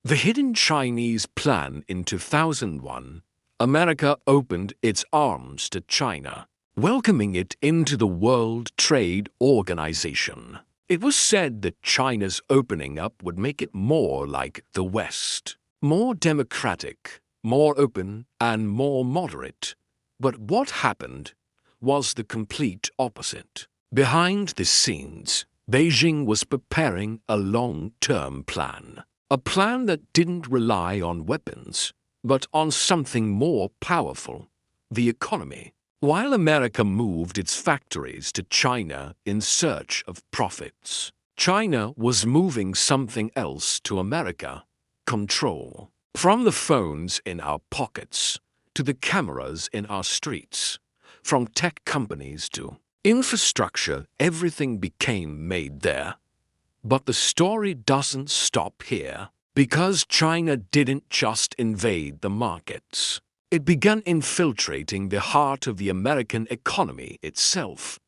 The hidden Chinese plan in 2001, America opened its arms to China, welcoming it into the World Trade Organization. It was said that China's opening up would make it more like the West, more democratic, more open, and more moderate. But what happened was the complete opposite. Behind the scenes, Beijing was preparing a long-term plan. A plan that didn't rely on weapons, but on something more powerful, the economy. While America moved its factories to China in search of profits, China was moving something else to America: control. From the phones in our pockets to the cameras in our streets, from tech companies to infrastructure, everything became made there. But the story doesn't stop here, because China didn't just invade the markets. It began infiltrating the heart of the American economy itself,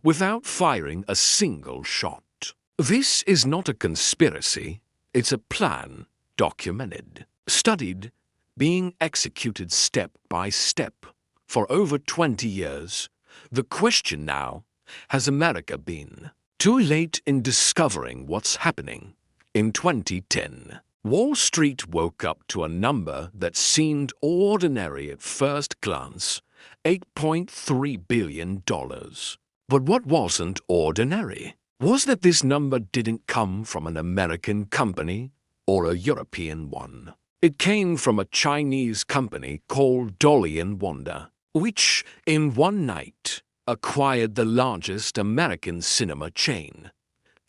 without firing a single shot. This is not a conspiracy, it's a plan, documented, studied, being executed step by step. For over 20 years, the question now, has America been too late in discovering what's happening? In 2010, Wall Street woke up to a number that seemed ordinary at first glance: $8.3 billion. But what wasn't ordinary was that this number didn't come from an American company or a European one. It came from a Chinese company called Dolly and Wonder, which, in one night, acquired the largest American cinema chain,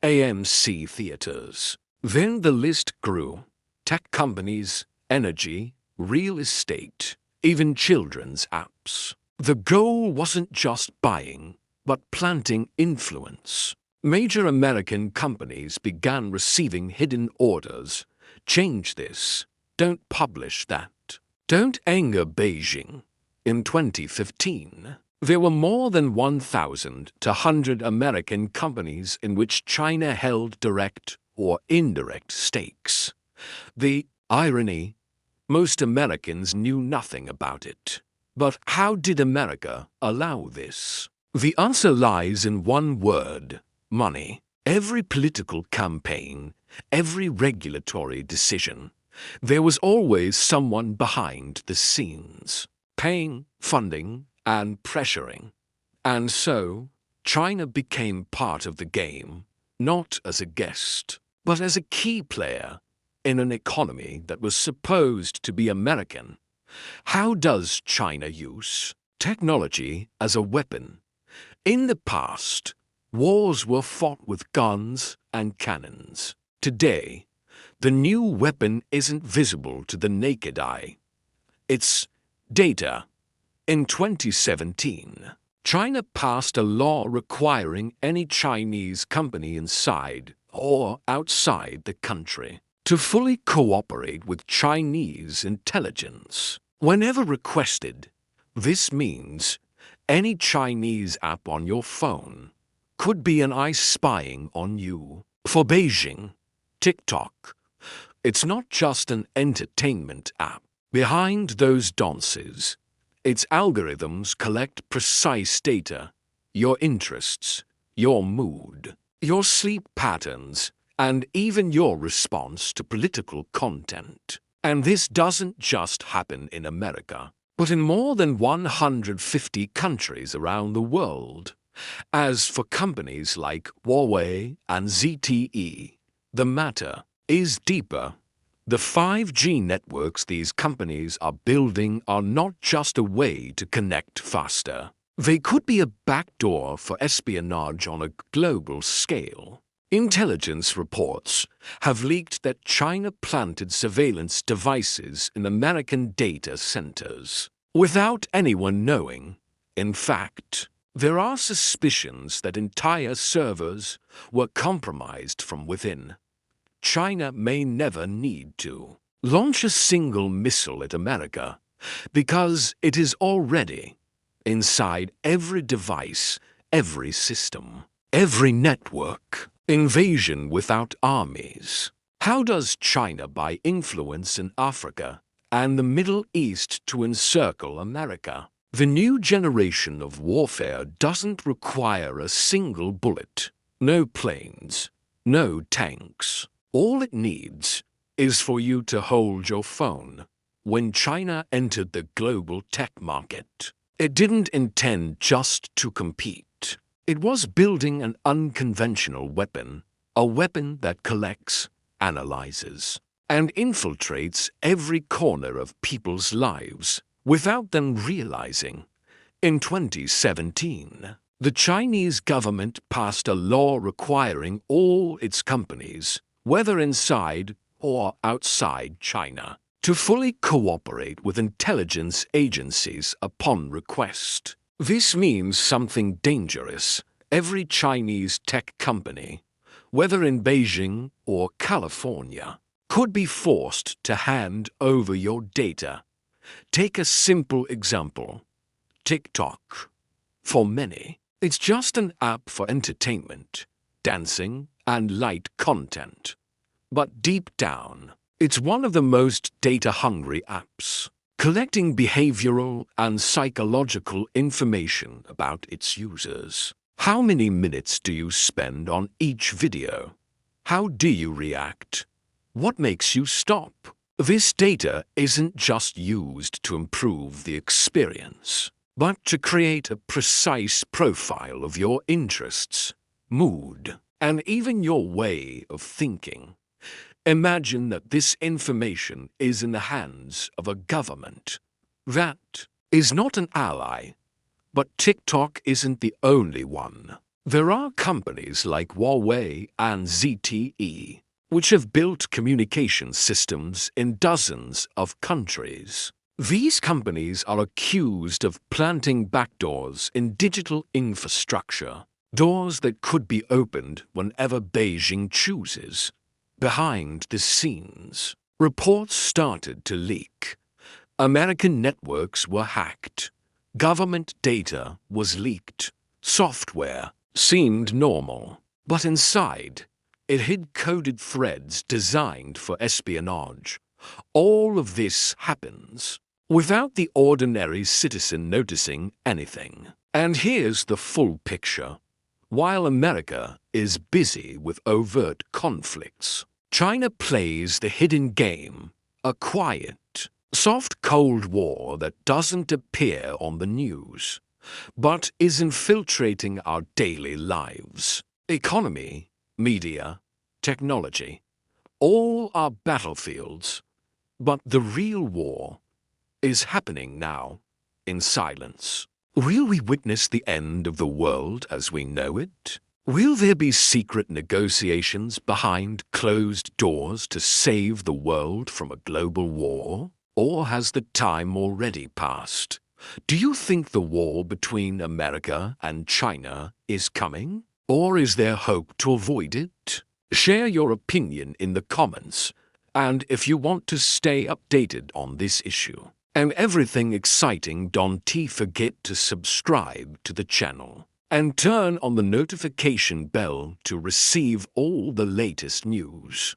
AMC Theaters. Then the list grew: tech companies, energy, real estate, even children's apps. The goal wasn't just buying, but planting influence. Major American companies began receiving hidden orders: change this, don't publish that, don't anger Beijing. In 2015, there were more than 1,200 American companies in which China held direct or indirect stakes. The irony: most Americans knew nothing about it. But how did America allow this? The answer lies in one word: money. Every political campaign, every regulatory decision, there was always someone behind the scenes, paying, funding, and pressuring. And so, China became part of the game, not as a guest, but as a key player in an economy that was supposed to be American. How does China use technology as a weapon? In the past, wars were fought with guns and cannons. Today, the new weapon isn't visible to the naked eye. It's data. In 2017, China passed a law requiring any Chinese company inside or outside the country to fully cooperate with Chinese intelligence whenever requested. This means any Chinese app on your phone could be an eye spying on you. For Beijing, TikTok, it's not just an entertainment app. Behind those dances, its algorithms collect precise data: your interests, your mood, your sleep patterns, and even your response to political content. And this doesn't just happen in America, but in more than 150 countries around the world. As for companies like Huawei and ZTE, the matter is deeper. The 5G networks these companies are building are not just a way to connect faster. They could be a backdoor for espionage on a global scale. Intelligence reports have leaked that China planted surveillance devices in American data centers without anyone knowing. In fact, there are suspicions that entire servers were compromised from within. China may never need to launch a single missile at America because it is already inside every device, every system, every network. Invasion without armies. How does China buy influence in Africa and the Middle East to encircle America? The new generation of warfare doesn't require a single bullet, no planes, no tanks. All it needs is for you to hold your phone. When China entered the global tech market, it didn't intend just to compete. It was building an unconventional weapon, a weapon that collects, analyzes, and infiltrates every corner of people's lives without them realizing. In 2017, the Chinese government passed a law requiring all its companies, whether inside or outside China, to fully cooperate with intelligence agencies upon request. This means something dangerous. Every Chinese tech company, whether in Beijing or California, could be forced to hand over your data. Take a simple example. TikTok. For many, it's just an app for entertainment, dancing, and light content. But deep down, it's one of the most data-hungry apps, collecting behavioral and psychological information about its users. How many minutes do you spend on each video? How do you react? What makes you stop? This data isn't just used to improve the experience, but to create a precise profile of your interests, mood, and even your way of thinking. Imagine that this information is in the hands of a government. That is not an ally. But TikTok isn't the only one. There are companies like Huawei and ZTE, which have built communication systems in dozens of countries. These companies are accused of planting backdoors in digital infrastructure, doors that could be opened whenever Beijing chooses. Behind the scenes, reports started to leak. American networks were hacked. Government data was leaked. Software seemed normal, but inside, it hid coded threads designed for espionage. All of this happens without the ordinary citizen noticing anything. And here's the full picture. While America is busy with overt conflicts, China plays the hidden game, a quiet, soft Cold War that doesn't appear on the news, but is infiltrating our daily lives. Economy, media, technology, all are battlefields, but the real war is happening now in silence. Will we witness the end of the world as we know it? Will there be secret negotiations behind closed doors to save the world from a global war? Or has the time already passed? Do you think the war between America and China is coming? Or is there hope to avoid it? Share your opinion in the comments, and if you want to stay updated on this issue and everything exciting, don't forget to subscribe to the channel and turn on the notification bell to receive all the latest news.